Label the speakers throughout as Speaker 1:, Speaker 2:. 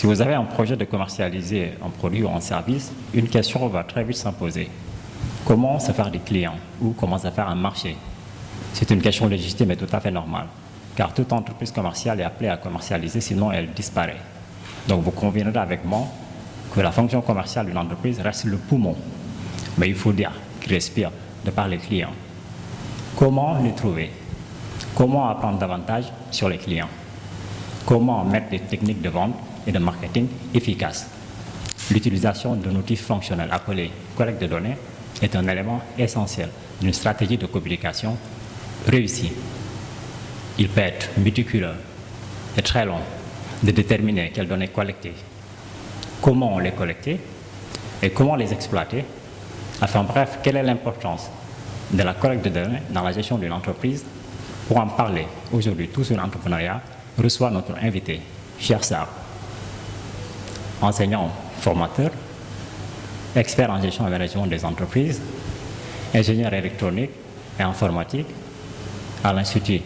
Speaker 1: Si vous avez un projet de commercialiser un produit ou un service, une question va très vite s'imposer. Comment se faire des clients ou comment se faire un marché? C'est une question légitime et tout à fait normale, car toute entreprise commerciale est appelée à commercialiser, sinon elle disparaît. Donc vous conviendrez avec moi que la fonction commerciale d'une entreprise reste le poumon, mais il faut dire qu'il respire de par les clients. Comment les trouver? Comment apprendre davantage sur les clients? Comment mettre des techniques de vente et de marketing efficaces? L'utilisation d'un outil fonctionnel appelé collecte de données est un élément essentiel d'une stratégie de communication réussie. Il peut être méticuleux et très long de déterminer quelles données collecter, comment les collecter et comment les exploiter. Enfin bref, quelle est l'importance de la collecte de données dans la gestion d'une entreprise? Pour en parler aujourd'hui, Tout sur l'entrepreneuriat reçoit notre invité, Cheikh Sarr, enseignant, formateur, expert en gestion et management des entreprises, ingénieur électronique et informatique à l'Institut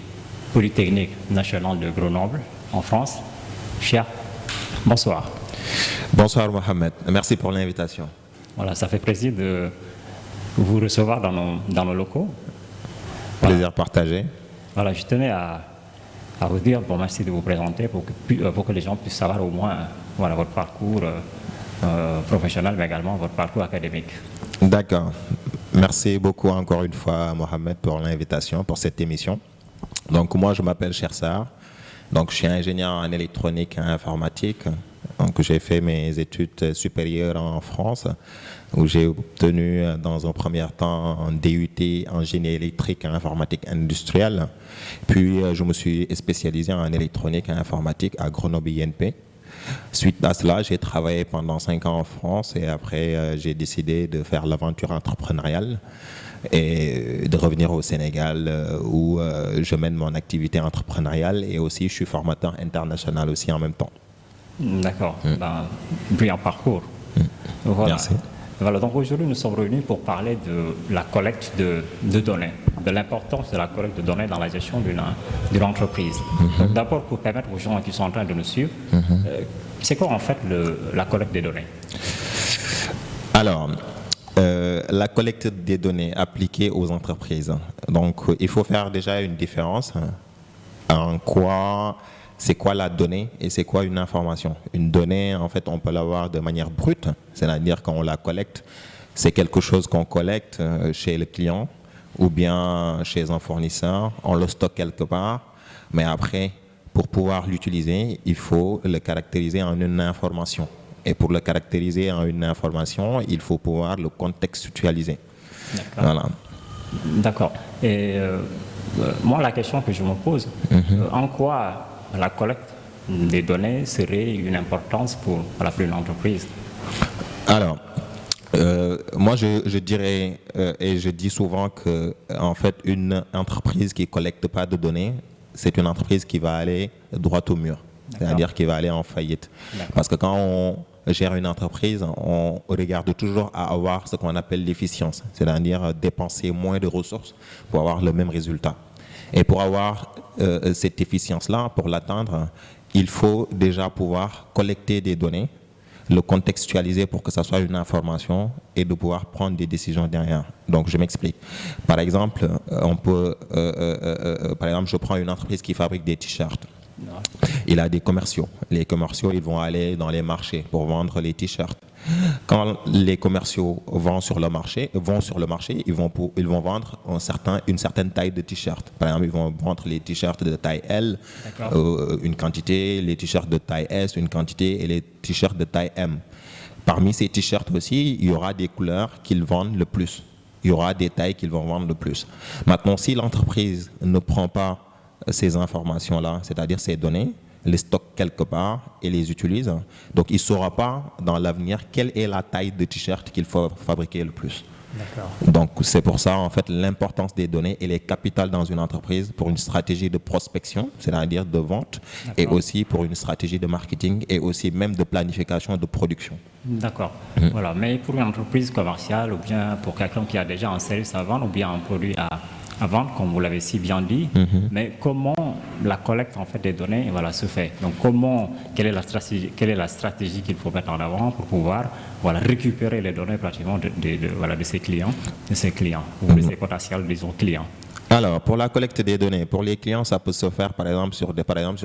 Speaker 1: Polytechnique national de Grenoble, en France. Cheikh, bonsoir.
Speaker 2: Bonsoir Mohamed, merci pour l'invitation.
Speaker 1: Voilà, ça fait plaisir de vous recevoir dans nos locaux.
Speaker 2: Voilà. Plaisir partagé.
Speaker 1: Voilà, je tenais à vous dire, bon, merci de vous présenter pour que les gens puissent savoir au moins voilà, votre parcours professionnel, mais également votre parcours académique.
Speaker 2: D'accord. Merci beaucoup encore une fois, Mohamed, pour l'invitation, pour cette émission. Donc, moi, je m'appelle Cheikh Sarr. Donc, je suis ingénieur en électronique et informatique. Donc, j'ai fait mes études supérieures en France, où j'ai obtenu dans un premier temps un DUT en génie électrique et informatique industrielle. Puis, je me suis spécialisé en électronique et informatique à Grenoble INP. Suite à cela, j'ai travaillé pendant 5 ans en France et après, j'ai décidé de faire l'aventure entrepreneuriale et de revenir au Sénégal où je mène mon activité entrepreneuriale et aussi je suis formateur international aussi en même temps.
Speaker 1: D'accord, brillant parcours. Voilà. Merci. Voilà, donc aujourd'hui nous sommes réunis pour parler de la collecte de données, de l'importance de la collecte de données dans la gestion d'une entreprise. D'abord, pour permettre aux gens qui sont en train de nous suivre, c'est quoi en fait la collecte des données?
Speaker 2: Alors, la collecte des données appliquée aux entreprises. Donc, il faut faire déjà une différence en quoi... C'est quoi la donnée et c'est quoi une information? Une donnée, en fait, on peut l'avoir de manière brute, c'est-à-dire quand on la collecte, c'est quelque chose qu'on collecte chez le client ou bien chez un fournisseur, on le stocke quelque part, mais après, pour pouvoir l'utiliser, il faut le caractériser en une information. Et pour le caractériser en une information, il faut pouvoir le contextualiser.
Speaker 1: D'accord.
Speaker 2: Voilà.
Speaker 1: D'accord. Et moi, la question que je me pose, en quoi la collecte des données serait une importance pour une entreprise?
Speaker 2: Alors, moi je dirais et je dis souvent que en fait une entreprise qui ne collecte pas de données, c'est une entreprise qui va aller droit au mur, c'est-à-dire qui va aller en faillite. Parce que quand on gère une entreprise, on regarde toujours à avoir ce qu'on appelle l'efficience, c'est-à-dire dépenser moins de ressources pour avoir le même résultat. Et pour avoir cette efficience-là, pour l'atteindre, il faut déjà pouvoir collecter des données, le contextualiser pour que ça soit une information et de pouvoir prendre des décisions derrière. Donc, je m'explique. Par exemple, je prends une entreprise qui fabrique des t-shirts. Il a des commerciaux. Les commerciaux, ils vont aller dans les marchés pour vendre les t-shirts. Quand les commerciaux vont sur le marché, ils vont vendre une certaine taille de t-shirt. Par exemple, ils vont vendre les t-shirts de taille L, une quantité, les t-shirts de taille S, une quantité, et les t-shirts de taille M. Parmi ces t-shirts aussi, il y aura des couleurs qu'ils vendent le plus. Il y aura des tailles qu'ils vont vendre le plus. Maintenant, si l'entreprise ne prend pas ces informations-là, c'est-à-dire ces données, les stocke quelque part et les utilise, donc il ne saura pas dans l'avenir quelle est la taille de t-shirt qu'il faut fabriquer le plus. Donc c'est pour ça en fait l'importance des données, elle est capitale dans une entreprise pour une stratégie de prospection, c'est-à-dire de vente, et aussi pour une stratégie de marketing et aussi même de planification de production.
Speaker 1: D'accord. Voilà. Mais pour une entreprise commerciale ou bien pour quelqu'un qui a déjà un service à vendre ou bien un produit à vendre, comme vous l'avez si bien dit, mais comment la collecte en fait des données voilà, se fait. Donc quelle est la stratégie qu'il faut mettre en avant pour pouvoir voilà, récupérer les données pratiquement voilà, de ses clients ou de ses potentiels disons clients.
Speaker 2: Alors, pour la collecte des données, pour les clients, ça peut se faire par exemple sur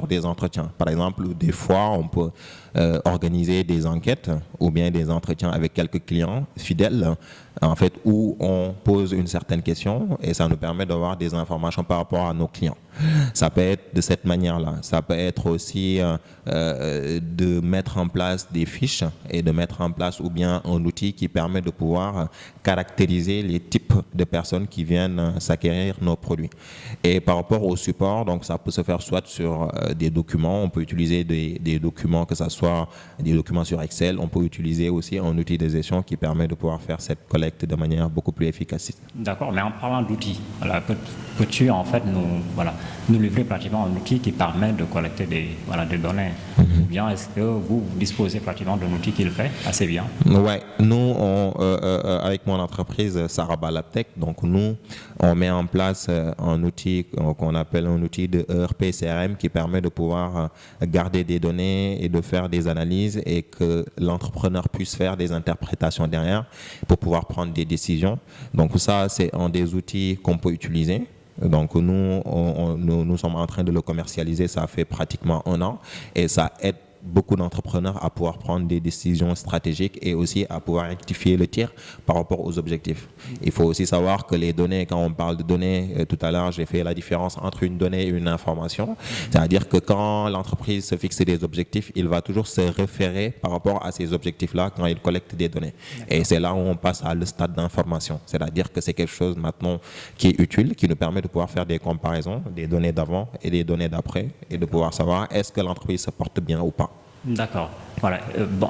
Speaker 2: des entretiens. Par exemple, des fois, on peut organiser des enquêtes ou bien des entretiens avec quelques clients fidèles, en fait, où on pose une certaine question et ça nous permet d'avoir des informations par rapport à nos clients. Ça peut être de cette manière-là. Ça peut être aussi de mettre en place des fiches et de mettre en place ou bien un outil qui permet de pouvoir caractériser les types de personnes qui viennent s'acquérir nos produits. Et par rapport au support, donc ça peut se faire soit sur des documents, on peut utiliser des documents, que ce soit des documents sur Excel, on peut utiliser aussi un outil de gestion qui permet de pouvoir faire cette collecte de manière beaucoup plus efficace.
Speaker 1: D'accord, mais en parlant d'outils, voilà, peux-tu en fait nous livrer pratiquement un outil qui permet de collecter des données? Ou bien est-ce que vous disposez pratiquement d'un outil qui le fait assez bien?
Speaker 2: Oui, nous, avec mon entreprise Saraba Labtech, donc nous, on met en place un outil qu'on appelle un outil de ERP CRM qui permet de pouvoir garder des données et de faire des analyses et que l'entrepreneur puisse faire des interprétations derrière pour pouvoir prendre des décisions. Donc ça, c'est un des outils qu'on peut utiliser. Donc nous sommes en train de le commercialiser, ça fait pratiquement 1 an et ça aide beaucoup d'entrepreneurs à pouvoir prendre des décisions stratégiques et aussi à pouvoir rectifier le tir par rapport aux objectifs. Il faut aussi savoir que les données, quand on parle de données, tout à l'heure j'ai fait la différence entre une donnée et une information, c'est-à-dire que quand l'entreprise se fixe des objectifs, il va toujours se référer par rapport à ces objectifs-là quand il collecte des données. Et c'est là où on passe à le stade d'information, c'est-à-dire que c'est quelque chose maintenant qui est utile, qui nous permet de pouvoir faire des comparaisons des données d'avant et des données d'après et de pouvoir savoir est-ce que l'entreprise se porte bien ou pas.
Speaker 1: D'accord. Voilà.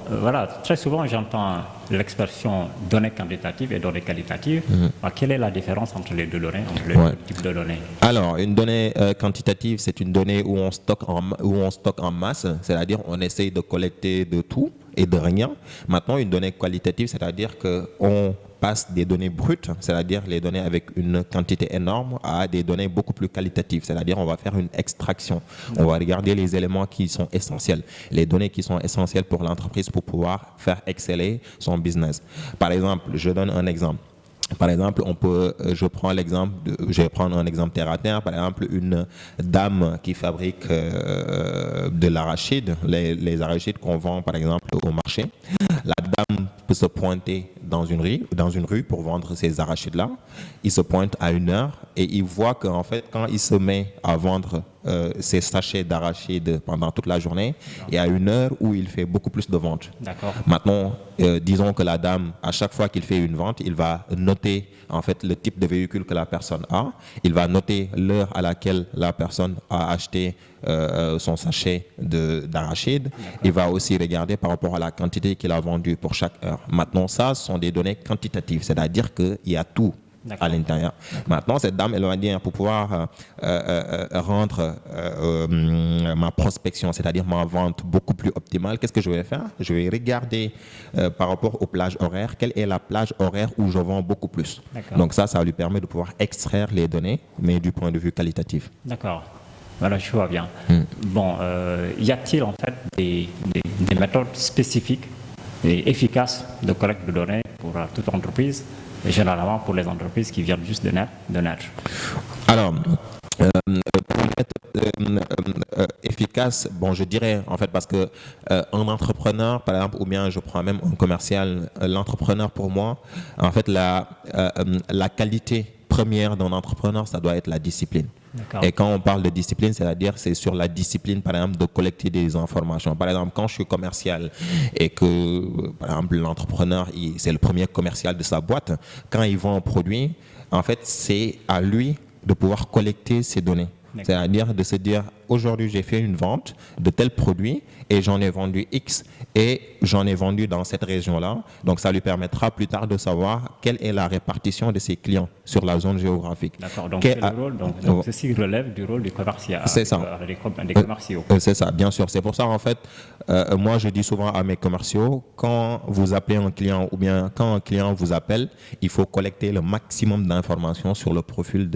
Speaker 1: Voilà. Très souvent, j'entends l'expression données quantitatives et données qualitatives. Alors, quelle est la différence entre les deux données, entre les deux types de données?
Speaker 2: Alors, une donnée quantitative, c'est une donnée où on stocke en masse, c'est-à-dire on essaye de collecter de tout et de rien. Maintenant, une donnée qualitative, c'est-à-dire qu'on passe des données brutes, c'est-à-dire les données avec une quantité énorme, à des données beaucoup plus qualitatives, c'est-à-dire on va faire une extraction. On va regarder les éléments qui sont essentiels, les données qui sont essentielles pour l'entreprise pour pouvoir faire exceller son business. Par exemple, je donne un exemple. Par exemple, je vais prendre un exemple terre à terre. Par exemple, une dame qui fabrique de l'arachide, les arachides qu'on vend par exemple au marché. La dame peut se pointer dans une rue pour vendre ces arachides-là. Il se pointe à 1 heure et il voit qu'en fait, quand il se met à vendre ces sachets d'arachides pendant toute la journée, il y a 1 heure où il fait beaucoup plus de ventes.
Speaker 1: D'accord.
Speaker 2: Maintenant, disons que la dame, à chaque fois qu'il fait une vente, il va noter en fait le type de véhicule que la personne a. Il va noter l'heure à laquelle la personne a acheté son sachet d'arachide. Il va aussi regarder par rapport à la quantité qu'il a vendue pour chaque heure. Maintenant, ça, ce sont des données quantitatives, c'est-à-dire qu'il y a tout à l'intérieur. Maintenant, cette dame, elle va dire, pour pouvoir rendre ma prospection, c'est-à-dire ma vente beaucoup plus optimale, qu'est-ce que je vais faire? Je vais regarder par rapport aux plages horaires, quelle est la plage horaire où je vends beaucoup plus. Donc ça lui permet de pouvoir extraire les données, mais du point de vue qualitatif.
Speaker 1: D'accord. Voilà, je vois bien. Bon, y a-t-il en fait des méthodes spécifiques et efficaces de collecte de données pour toute entreprise, et généralement pour les entreprises qui viennent juste de naître?
Speaker 2: Alors, pour une méthode efficace, bon, je dirais en fait parce que un entrepreneur, par exemple, ou bien je prends même un commercial, l'entrepreneur pour moi, en fait, la qualité première d'un entrepreneur, ça doit être la discipline. Et quand on parle de discipline, c'est-à-dire c'est sur la discipline, par exemple, de collecter des informations. Par exemple, quand je suis commercial et que, par exemple, l'entrepreneur, c'est le premier commercial de sa boîte, quand il vend un produit, en fait, c'est à lui de pouvoir collecter ces données. C'est-à-dire de se dire, aujourd'hui, j'ai fait une vente de tel produit et j'en ai vendu X et j'en ai vendu dans cette région-là. Donc, ça lui permettra plus tard de savoir quelle est la répartition de ses clients sur la zone géographique.
Speaker 1: D'accord. Donc, c'est le rôle, donc ceci relève du rôle du commercial.
Speaker 2: C'est ça.
Speaker 1: Des commerciaux.
Speaker 2: C'est ça, bien sûr. C'est pour ça, en fait, moi, je dis souvent à mes commerciaux, quand vous appelez un client ou bien quand un client vous appelle, il faut collecter le maximum d'informations sur le profil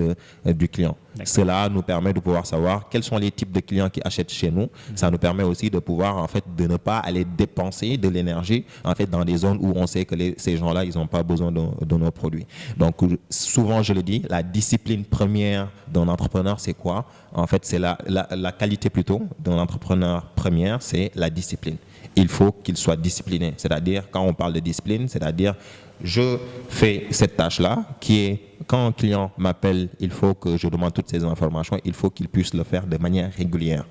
Speaker 2: du client. Cela nous permet de pouvoir savoir quels sont les types type de clients qui achètent chez nous, ça nous permet aussi de pouvoir en fait de ne pas aller dépenser de l'énergie en fait dans des zones où on sait que ces gens-là ils n'ont pas besoin de nos produits. Donc souvent je le dis, la discipline première d'un entrepreneur c'est quoi? En fait c'est la qualité plutôt d'un entrepreneur première, c'est la discipline. Il faut qu'il soit discipliné, c'est-à-dire quand on parle de discipline, c'est-à-dire je fais cette tâche-là qui est quand un client m'appelle, il faut que je demande toutes ces informations, il faut qu'il puisse le faire de manière régulière.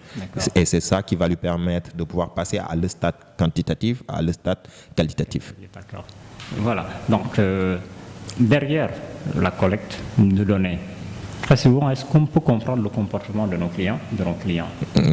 Speaker 2: Et c'est ça qui va lui permettre de pouvoir passer à le stade quantitatif, à le stade qualitatif.
Speaker 1: D'accord. Voilà. Donc, derrière la collecte de données, très souvent, est-ce qu'on peut comprendre le comportement de nos clients,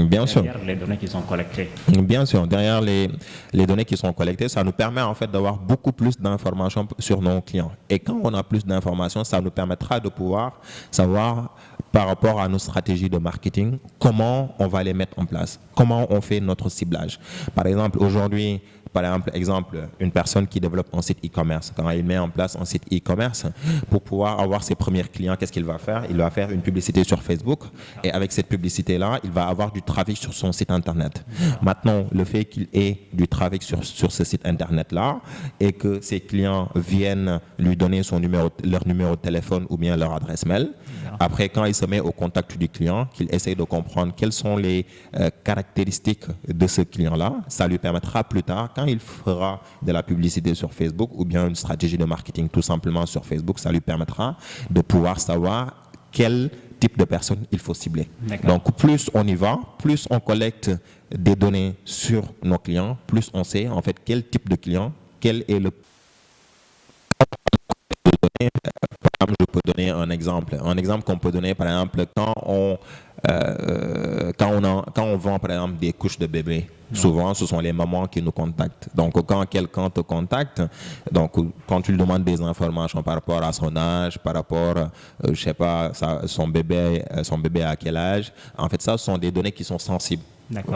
Speaker 2: Bien sûr.
Speaker 1: Derrière les données qui sont collectées.
Speaker 2: Bien sûr. Derrière les données qui sont collectées, ça nous permet en fait d'avoir beaucoup plus d'informations sur nos clients. Et quand on a plus d'informations, ça nous permettra de pouvoir savoir par rapport à nos stratégies de marketing, comment on va les mettre en place, comment on fait notre ciblage. Par exemple, aujourd'hui, une personne qui développe un site e-commerce, quand il met en place un site e-commerce, pour pouvoir avoir ses premiers clients, qu'est-ce qu'il va faire? Il va faire une publicité sur Facebook et avec cette publicité-là, il va avoir du trafic sur son site internet. Maintenant, le fait qu'il ait du trafic sur ce site internet-là et que ses clients viennent lui donner leur numéro de téléphone ou bien leur adresse mail, après, quand il se met au contact du client, qu'il essaye de comprendre quelles sont les caractéristiques de ce client-là, ça lui permettra plus tard, quand il fera de la publicité sur Facebook ou bien une stratégie de marketing tout simplement sur Facebook, ça lui permettra de pouvoir savoir quel type de personne il faut cibler. Donc plus on y va, plus on collecte des données sur nos clients, plus on sait en fait quel type de client, quel est le... Je peux donner un exemple. Un exemple qu'on peut donner, par exemple, quand on vend, par exemple, des couches de bébé, souvent, ce sont les mamans qui nous contactent. Donc, quand quelqu'un te contacte, donc, quand tu lui demandes des informations par rapport à son âge, par rapport, je sais pas, son bébé à quel âge, en fait, ça, ce sont des données qui sont sensibles.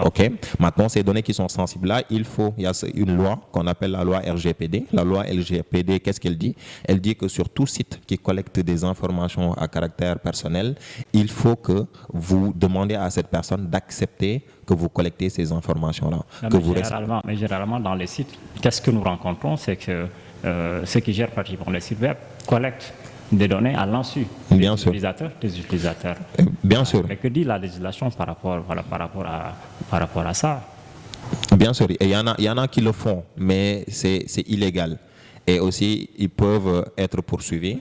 Speaker 2: Ok. Maintenant, ces données qui sont sensibles-là, il y a une loi qu'on appelle la loi RGPD. La loi RGPD, qu'est-ce qu'elle dit? Elle dit que sur tout site qui collecte des informations à caractère personnel, il faut que vous demandez à cette personne d'accepter que vous collectez ces informations-là.
Speaker 1: Mais généralement, dans les sites, qu'est-ce que nous rencontrons? C'est que ceux qui gèrent pratiquement les sites web collectent des données à l'insu des utilisateurs.
Speaker 2: Bien sûr.
Speaker 1: Mais que dit la législation par rapport à ça?
Speaker 2: Bien sûr, et il y en a qui le font, mais c'est illégal. Et aussi, ils peuvent être poursuivis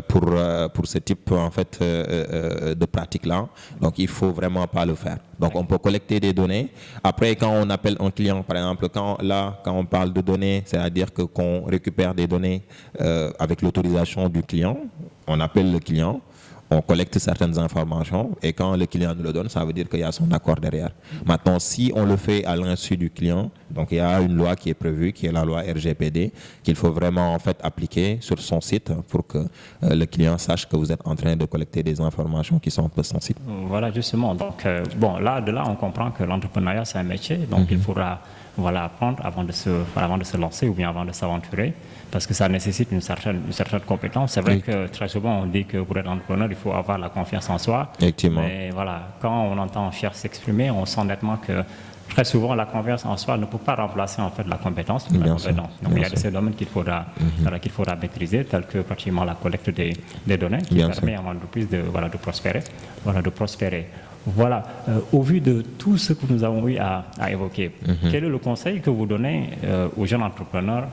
Speaker 2: pour ce type en fait de pratique-là. Donc, il faut vraiment pas le faire. Donc, on peut collecter des données. Après, quand on appelle un client, par exemple, quand on parle de données, c'est-à-dire qu'on récupère des données avec l'autorisation du client, on appelle le client, on collecte certaines informations et quand le client nous le donne, ça veut dire qu'il y a son accord derrière. Maintenant, si on le fait à l'insu du client, donc il y a une loi qui est prévue, qui est la loi RGPD, qu'il faut vraiment en fait appliquer sur son site pour que le client sache que vous êtes en train de collecter des informations qui sont un peu sensibles.
Speaker 1: Voilà, justement. Donc, de là, on comprend que l'entrepreneuriat, c'est un métier, donc il faudra apprendre avant de se lancer ou bien avant de s'aventurer, parce que ça nécessite une certaine compétence. C'est vrai que très souvent on dit que pour être entrepreneur, il faut avoir la confiance en soi.
Speaker 2: Effectivement.
Speaker 1: Mais voilà, quand on entend Cher s'exprimer, on sent nettement que très souvent la confiance en soi ne peut pas remplacer en fait la compétence. Donc il y a de ces domaines qu'il faudra maîtriser, tels que pratiquement la collecte des données, qui permet à l'entreprise de prospérer. Voilà, au vu de tout ce que nous avons eu à évoquer, quel est le conseil que vous donnez aux jeunes entrepreneurs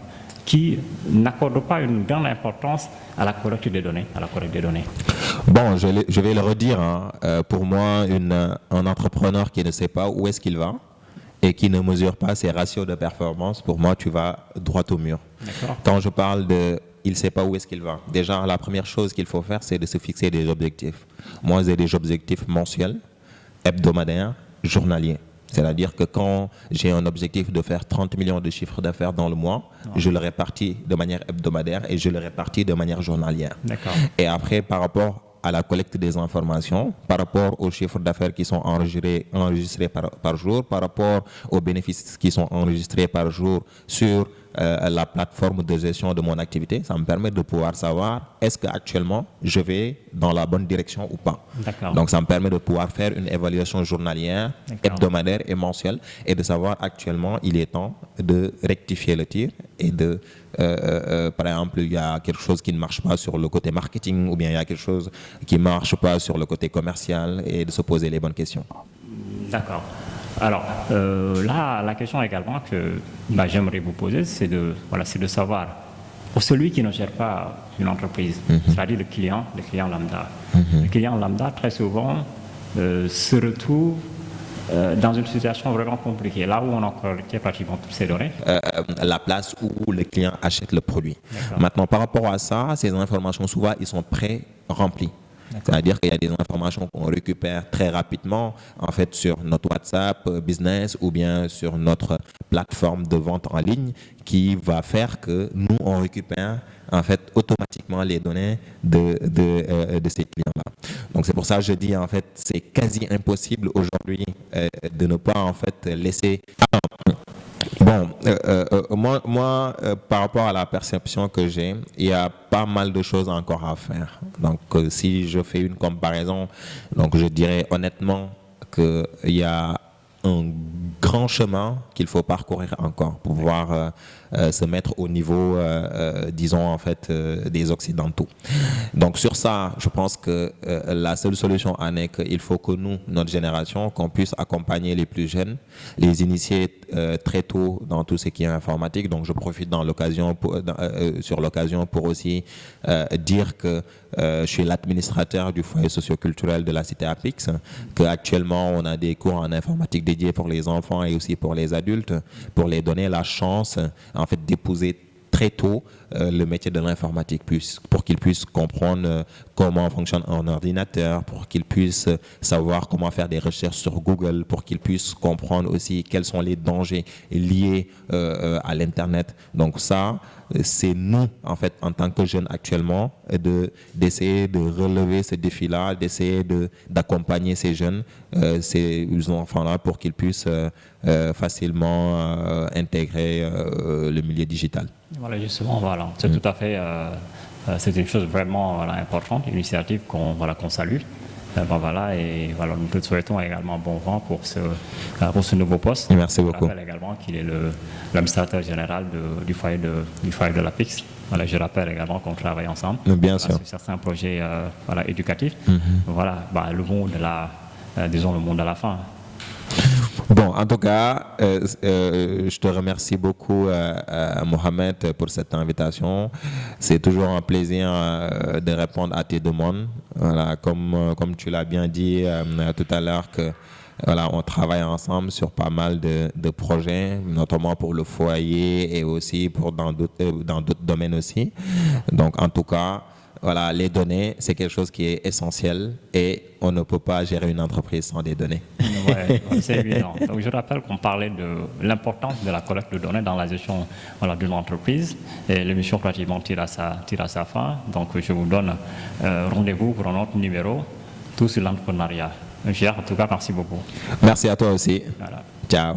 Speaker 1: qui n'accordent pas une grande importance à la collecte des données,
Speaker 2: Bon, je vais le redire. Pour moi, un entrepreneur qui ne sait pas où est-ce qu'il va et qui ne mesure pas ses ratios de performance, pour moi, tu vas droit au mur. Quand je parle il ne sait pas où est-ce qu'il va. Déjà, la première chose qu'il faut faire, c'est de se fixer des objectifs. Moi, j'ai des objectifs mensuels, hebdomadaires, journaliers. C'est-à-dire que quand j'ai un objectif de faire 30 millions de chiffres d'affaires dans le mois, je le répartis de manière hebdomadaire et je le répartis de manière journalière. Et après, par rapport à la collecte des informations, par rapport aux chiffres d'affaires qui sont enregistrés par jour, par rapport aux bénéfices qui sont enregistrés par jour sur la plateforme de gestion de mon activité. Ça me permet de pouvoir savoir est-ce qu'actuellement je vais dans la bonne direction ou pas. Donc ça me permet de pouvoir faire une évaluation journalière, hebdomadaire et mensuelle et de savoir actuellement il est temps de rectifier le tir et de par exemple il y a quelque chose qui ne marche pas sur le côté marketing ou bien il y a quelque chose qui ne marche pas sur le côté commercial et de se poser les bonnes questions.
Speaker 1: D'accord. Alors, là, la question également que j'aimerais vous poser, c'est de savoir, pour celui qui ne gère pas une entreprise, c'est-à-dire le client lambda. Le client lambda, très souvent, se retrouve dans une situation vraiment compliquée, là où on a collecté pratiquement toutes ces données.
Speaker 2: La place où le client achète le produit. Maintenant, par rapport à ça, ces informations, souvent, ils sont pré-remplies. C'est-à-dire qu'il y a des informations qu'on récupère très rapidement en fait sur notre WhatsApp business ou bien sur notre plateforme de vente en ligne qui va faire que nous on récupère en fait automatiquement les données de ces clients-là. Donc c'est pour ça que je dis en fait c'est quasi impossible aujourd'hui de ne pas en fait laisser. Bon, moi par rapport à la perception que j'ai, il y a pas mal de choses encore à faire. Donc, si je fais une comparaison, donc je dirais honnêtement qu'il y a un grand chemin qu'il faut parcourir encore pour pouvoir se mettre au niveau, disons en fait, des Occidentaux. Donc sur ça, je pense que la seule solution en est qu'il faut que nous, notre génération, qu'on puisse accompagner les plus jeunes, les initier très tôt dans tout ce qui est informatique. Donc je profite sur l'occasion pour aussi dire que je suis l'administrateur du foyer socioculturel de la cité Apix, qu'actuellement on a des cours en informatique dédiés pour les enfants et aussi pour les adultes, pour les donner la chance en fait d'épouser très tôt le métier de l'informatique, pour qu'ils puissent comprendre comment fonctionne un ordinateur, pour qu'ils puissent savoir comment faire des recherches sur Google, pour qu'ils puissent comprendre aussi quels sont les dangers liés à l'Internet. Donc ça, c'est nous, en fait, en tant que jeunes actuellement, d'essayer de relever ce défi-là, d'essayer d'accompagner ces jeunes, ces enfants-là, pour qu'ils puissent facilement intégrer le milieu digital.
Speaker 1: Voilà, justement, voilà. C'est tout à fait, c'est une chose vraiment importante, une initiative qu'on salue. Voilà, et voilà, nous te souhaitons également bon vent pour ce nouveau poste.
Speaker 2: Merci beaucoup.
Speaker 1: Je rappelle également qu'il est l'administrateur général du foyer de l'Apix. Voilà, je rappelle également qu'on travaille ensemble
Speaker 2: sûr.
Speaker 1: sur certains projets éducatifs. Voilà, le monde disons le monde de la fin.
Speaker 2: Bon, en tout cas, je te remercie beaucoup, Mohamed, pour cette invitation. C'est toujours un plaisir de répondre à tes demandes. Voilà, comme tu l'as bien dit tout à l'heure, que voilà, on travaille ensemble sur pas mal de projets, notamment pour le foyer et aussi dans d'autres domaines aussi. Donc, en tout cas, voilà, les données, c'est quelque chose qui est essentiel et on ne peut pas gérer une entreprise sans des données.
Speaker 1: Ouais, c'est évident. Donc, je rappelle qu'on parlait de l'importance de la collecte de données dans la gestion d'une entreprise. Et l'émission pratiquement tire à sa fin. Donc, je vous donne rendez-vous pour un autre numéro, tout sur l'entrepreneuriat. En tout cas, merci beaucoup.
Speaker 2: Merci à toi aussi.
Speaker 1: Voilà.
Speaker 2: Ciao.